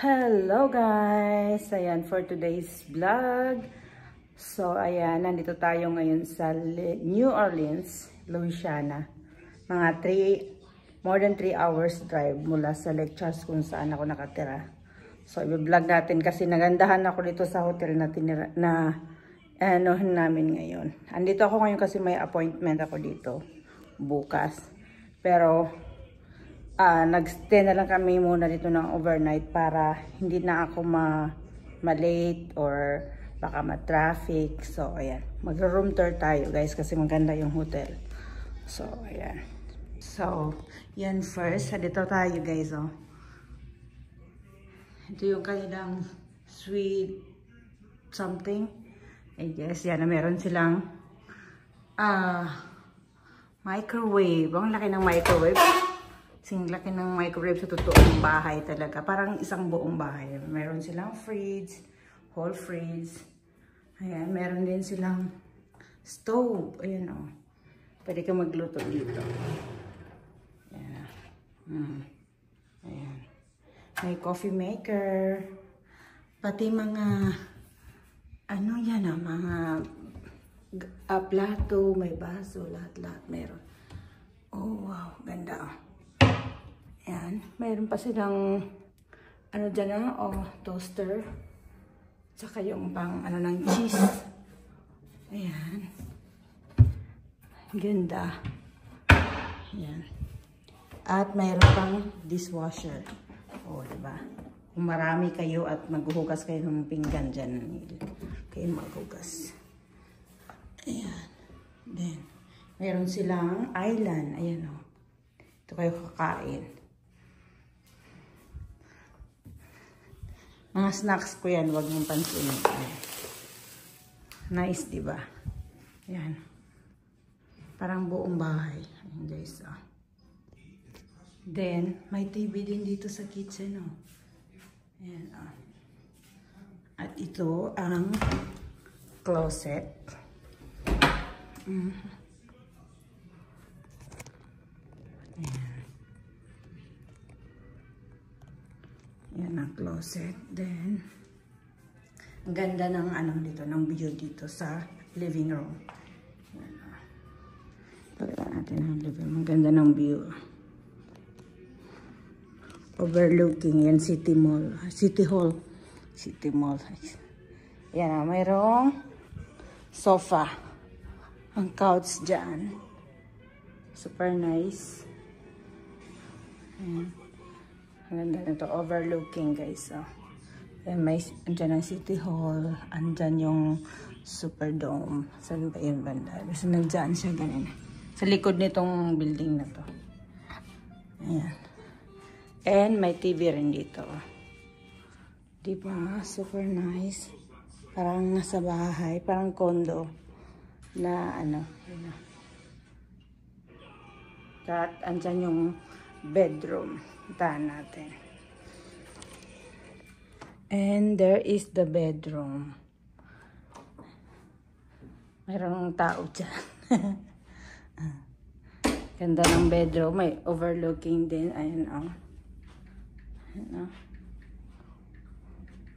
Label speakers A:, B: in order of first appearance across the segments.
A: Hello guys! Ayan, for today's vlog. So, ayan, nandito tayo ngayon sa New Orleans, Louisiana. Mga more than 3 hours drive mula sa Lake Charles kung saan ako nakatira. So, i-vlog natin kasi nagandahan ako dito sa hotel na tinira, namin ngayon. Andito ako ngayon kasi may appointment ako dito bukas. Pero, nag-stay na lang kami muna dito ng overnight para hindi na ako ma-late or baka ma-traffic. So, ayan. Mag-room tour tayo, guys, kasi maganda yung hotel. So, ayan. So, yan first. Dito tayo, guys, oh. Ito yung kanilang sweet something. I guess, yan. Meron silang microwave. Ang laki ng microwave. Kasing laki ng microwave sa totoong bahay talaga. Parang isang buong bahay. Meron silang fridge, whole fridge. Ayan, meron din silang stove. Ayan o. Pwede ka magluto dito. Ayan. Ayan. May coffee maker. Pati mga, ano yan o, mga plato, may baso, lahat-lahat meron. Oh, wow. Ganda o. Ayan, mayroon pa silang ano dyan na, toaster. Tsaka yung pang ano ng cheese. Ayan. Ganda. Ayan. At mayroon pang dishwasher. O, diba? Kung marami kayo at maghuhugas kayo ng pinggan dyan, kayo maghugas. Ayan. Then, mayroon silang island. Ayan o. Ito kayo kakain. Mga snacks ko yan, huwag mong pansinin. Nice, diba? Yan. Parang buong bahay. Ayan, guys, oh. Then, may TV din dito sa kitchen, oh. Ayan, oh. At ito ang closet. Ayan. Yan ang closet. Then, ang ganda ng ano dito, ng view dito sa living room. Yan. Pakita natin ang living room. Ang ganda ng view. Overlooking yan, City Mall. City Hall. City Mall. Yan, mayroong sofa. Ang couch dyan. Super nice. Yan. Ang ganda nito, overlooking, guys. Oh. Then may, andyan ang City Hall. Andyan yung Superdome. Saan ba yung banda? Kasi nandyan siya ganun. Sa likod nitong building na to. Ayan. And may TV rin dito. Diba? Super nice. Parang nasa bahay. Parang condo. Na ano. Yun. At andyan yung bedroom. Tahan natin. And there is the bedroom. Mayroong tao dyan. Ganda ng bedroom. May overlooking din. Ayan o. Ayan o.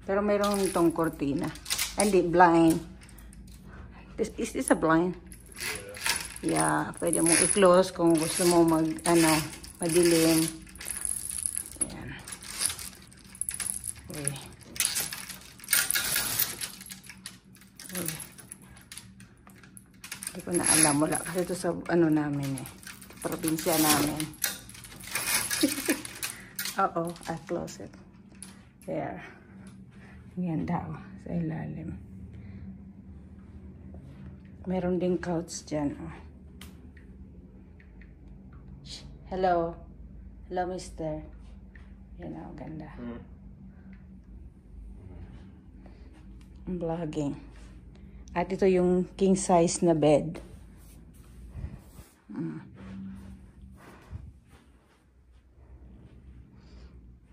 A: Pero mayroong itong cortina. Hindi, blind. Is this a blind? Yeah. Pwede mong i-close kung gusto mo madilim. Hindi ko na alam. Wala kasi ito sa ano namin eh. Probinsya namin. Oo. At closet. There. Yan daw. Sa ilalim. Meron ding couch dyan. Oh. Hello. Hello, mister. Yan o. Ganda. Vlogging. At ito yung king size na bed.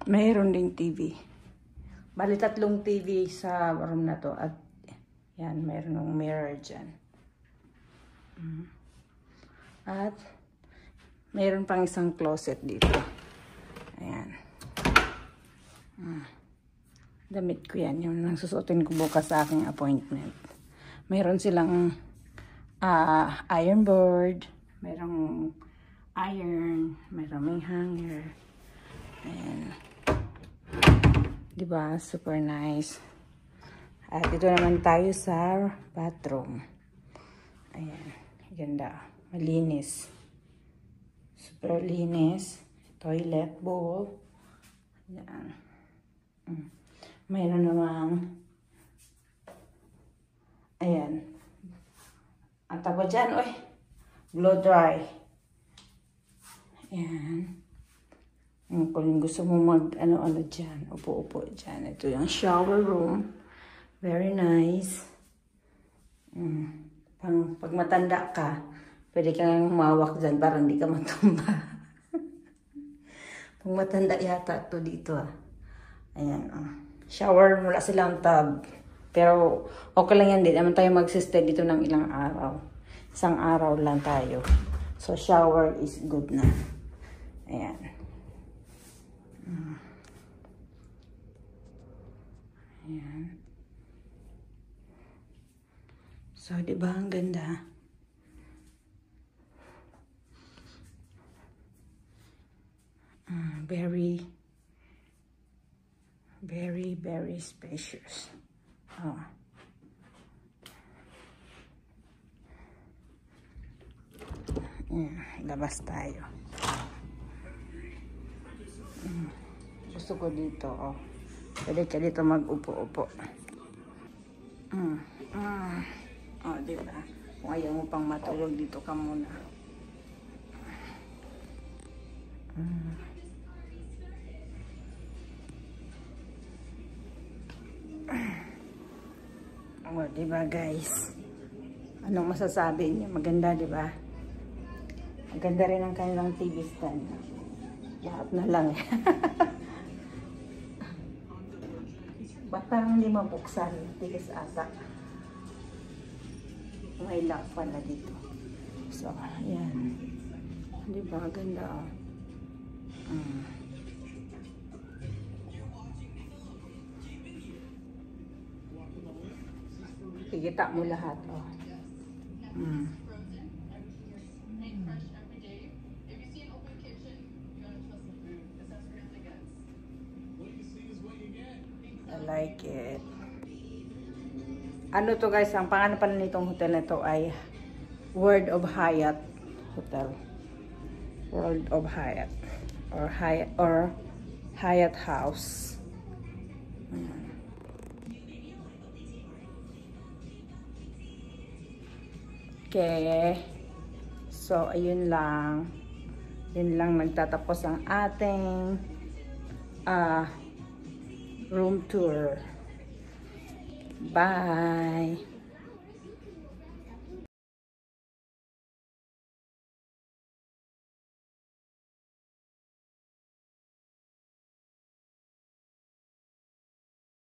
A: Mayroon ding TV. Bali 3 TV sa room na to. At yan, mayroon ng mirror dyan. At mayroon pang isang closet dito. Ayan. Damit ko yan. Yung nasusuotin ko bukas sa aking appointment. Mayroon silang iron board. Mayroong iron. Mayroong may hanger. Ayan. Diba? Super nice. At dito naman tayo sa bathroom. Ayan. Ganda. Malinis. Super linis. Toilet bowl. Ayan. Mayroon namang ayan. Ang tawag dyan, oy. Blow dry. Ayan. Kung gusto mo mag ano-ano dyan. Upo-upo dyan. Ito yung shower room. Very nice. Pag matanda ka, pwede kang humawak dyan para hindi ka matumba. Pag matanda yata ito dito Ayan shower, wala silang tub. Pero okay lang yan, din naman tayo magsistay dito ng ilang araw. Isang araw lang tayo. So shower is good na. Ayan. Ayan. So, diba ang ganda? Very spacious. Labas tayo. Gusto ko dito, Pwede ka dito mag-upo-upo. Diba? Kung ayaw mo pang matulog, dito ka muna. Diba guys? Anong masasabi niyo? Maganda, diba? Maganda rin ang kanilang TV stand. Lahat na lang. Ba't parang hindi mabuksan? Tigas ata. May lock pala dito. So, ayan. Diba? Ganda. Kikita mo lahat, I like it. Ano to guys, ang pangalan pala nitong hotel na to ay World of Hyatt Hotel. World of Hyatt. Or Hyatt House. Okay. So, ayun lang. Yun lang nagtatapos ang ating room tour. Bye!